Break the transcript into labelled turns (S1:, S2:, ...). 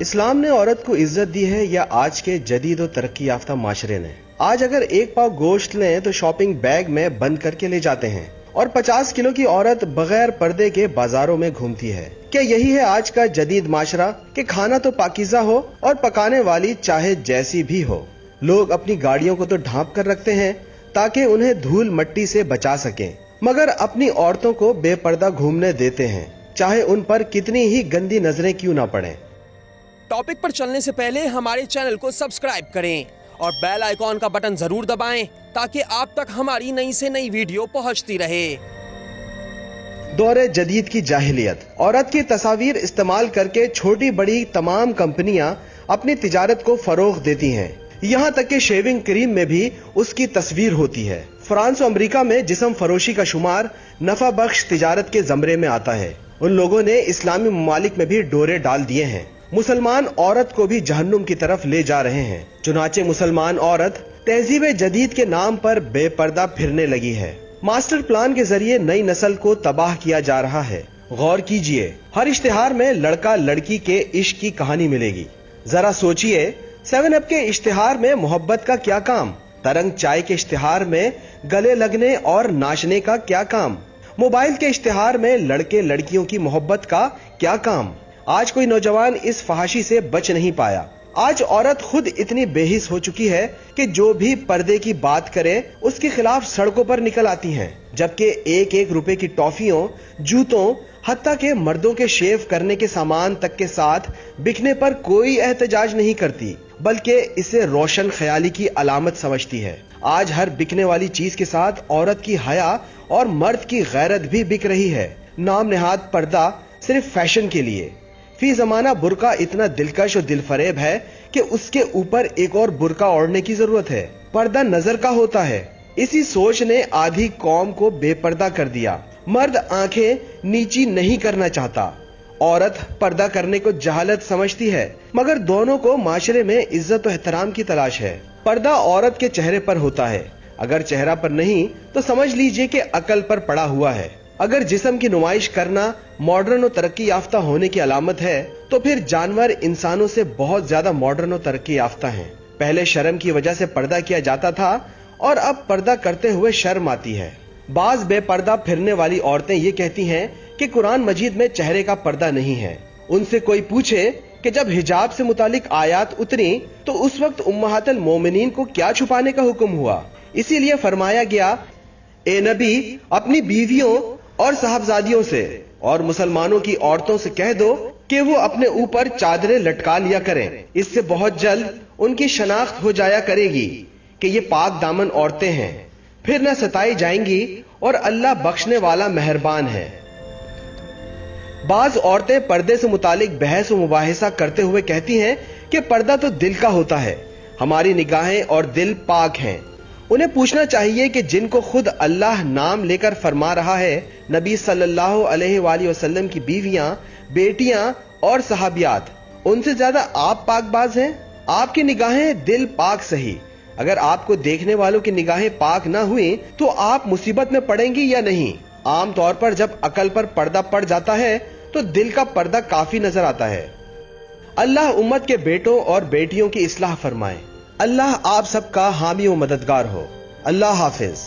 S1: اسلام نے عورت کو عزت دی ہے یا آج کے جدید و ترقی یافتہ معاشرے نے؟ آج اگر ایک پاؤ گوشت لیں تو شاپنگ بیگ میں بند کر کے لے جاتے ہیں اور 50 کلو کی عورت بغیر پردے کے بازاروں میں گھومتی ہے۔ کیا یہی ہے آج کا جدید معاشرہ کہ کھانا تو پاکیزہ ہو اور پکانے والی چاہے جیسی بھی ہو؟ لوگ اپنی گاڑیوں کو تو ڈھانپ کر رکھتے ہیں تاکہ انہیں دھول مٹی سے بچا سکیں، مگر اپنی عورتوں کو بے پردہ گھومنے دیتے ہیں، چاہے ان پر کتنی ہی گندی نظریں کیوں نہ پڑیں۔
S2: ٹاپک پر چلنے سے پہلے ہمارے چینل کو سبسکرائب کریں اور بیل آئیکن کا بٹن ضرور دبائیں تاکہ آپ تک ہماری نئی سے نئی ویڈیو پہنچتی رہے۔
S1: دور جدید کی جاہلیت۔ عورت کی تصاویر استعمال کر کے چھوٹی بڑی تمام کمپنیاں اپنی تجارت کو فروغ دیتی ہیں، یہاں تک کہ شیونگ کریم میں بھی اس کی تصویر ہوتی ہے۔ فرانس و امریکہ میں جسم فروشی کا شمار نفع بخش تجارت کے زمرے میں آتا ہے۔ ان لوگوں نے اسلامی ممالک میں بھی ڈورے ڈال دیے ہیں، مسلمان عورت کو بھی جہنم کی طرف لے جا رہے ہیں۔ چنانچہ مسلمان عورت تہذیب جدید کے نام پر بے پردہ پھرنے لگی ہے۔ ماسٹر پلان کے ذریعے نئی نسل کو تباہ کیا جا رہا ہے۔ غور کیجئے، ہر اشتہار میں لڑکا لڑکی کے عشق کی کہانی ملے گی۔ ذرا سوچئے، 7 اپ کے اشتہار میں محبت کا کیا کام؟ ترنگ چائے کے اشتہار میں گلے لگنے اور ناچنے کا کیا کام؟ موبائل کے اشتہار میں لڑکے لڑکیوں کی محبت کا کیا کام؟ آج کوئی نوجوان اس فحاشی سے بچ نہیں پایا۔ آج عورت خود اتنی بے حس ہو چکی ہے کہ جو بھی پردے کی بات کرے اس کے خلاف سڑکوں پر نکل آتی ہیں، جبکہ 1 روپے کی ٹافیوں، جوتوں، حتیٰ کہ مردوں کے شیو کرنے کے سامان تک کے ساتھ بکنے پر کوئی احتجاج نہیں کرتی، بلکہ اسے روشن خیالی کی علامت سمجھتی ہے۔ آج ہر بکنے والی چیز کے ساتھ عورت کی حیا اور مرد کی غیرت بھی بک رہی ہے۔ نام نہاد پردہ صرف فیشن کے لیے۔ فی زمانہ برقع اتنا دلکش اور دل فریب ہے کہ اس کے اوپر ایک اور برقع اوڑھنے کی ضرورت ہے۔ پردہ نظر کا ہوتا ہے۔ اسی سوچ نے آدھی قوم کو بے پردہ کر دیا۔ مرد آنکھیں نیچی نہیں کرنا چاہتا، عورت پردہ کرنے کو جہالت سمجھتی ہے، مگر دونوں کو معاشرے میں عزت و احترام کی تلاش ہے۔ پردہ عورت کے چہرے پر ہوتا ہے، اگر چہرہ پر نہیں تو سمجھ لیجئے کہ عقل پر پڑا ہوا ہے۔ اگر جسم کی نمائش کرنا ماڈرن و ترقی یافتہ ہونے کی علامت ہے تو پھر جانور انسانوں سے بہت زیادہ ماڈرن و ترقی یافتہ ہیں۔ پہلے شرم کی وجہ سے پردہ کیا جاتا تھا اور اب پردہ کرتے ہوئے شرم آتی ہے۔ بعض بے پردہ پھرنے والی عورتیں یہ کہتی ہیں کہ قرآن مجید میں چہرے کا پردہ نہیں ہے۔ ان سے کوئی پوچھے کہ جب حجاب سے متعلق آیات اتری تو اس وقت امہات المومنین کو کیا چھپانے کا حکم ہوا؟ اسی لیے فرمایا گیا، اے نبی اپنی بیویوں اور صاحبزادیوں سے اور مسلمانوں کی عورتوں سے کہہ دو کہ وہ اپنے اوپر چادریں لٹکا لیا کریں، اس سے بہت جلد ان کی شناخت ہو جایا کرے گی کہ یہ پاک دامن عورتیں ہیں، پھر نہ ستائی جائیں گی اور اللہ بخشنے والا مہربان ہے۔ بعض عورتیں پردے سے متعلق بحث و مباحثہ کرتے ہوئے کہتی ہیں کہ پردہ تو دل کا ہوتا ہے، ہماری نگاہیں اور دل پاک ہیں۔ انہیں پوچھنا چاہیے کہ جن کو خود اللہ نام لے کر فرما رہا ہے، نبی صلی اللہ علیہ وآلہ وسلم کی بیویاں، بیٹیاں اور صحابیات، ان سے زیادہ آپ پاک باز ہیں؟ آپ کی نگاہیں دل پاک صحیح، اگر آپ کو دیکھنے والوں کی نگاہیں پاک نہ ہوئیں تو آپ مصیبت میں پڑیں گی یا نہیں؟ عام طور پر جب عقل پر پردہ پڑ جاتا ہے تو دل کا پردہ کافی نظر آتا ہے۔ اللہ امت کے بیٹوں اور بیٹیوں کی اصلاح فرمائے۔ اللہ آپ سب کا حامی و مددگار ہو۔ اللہ حافظ۔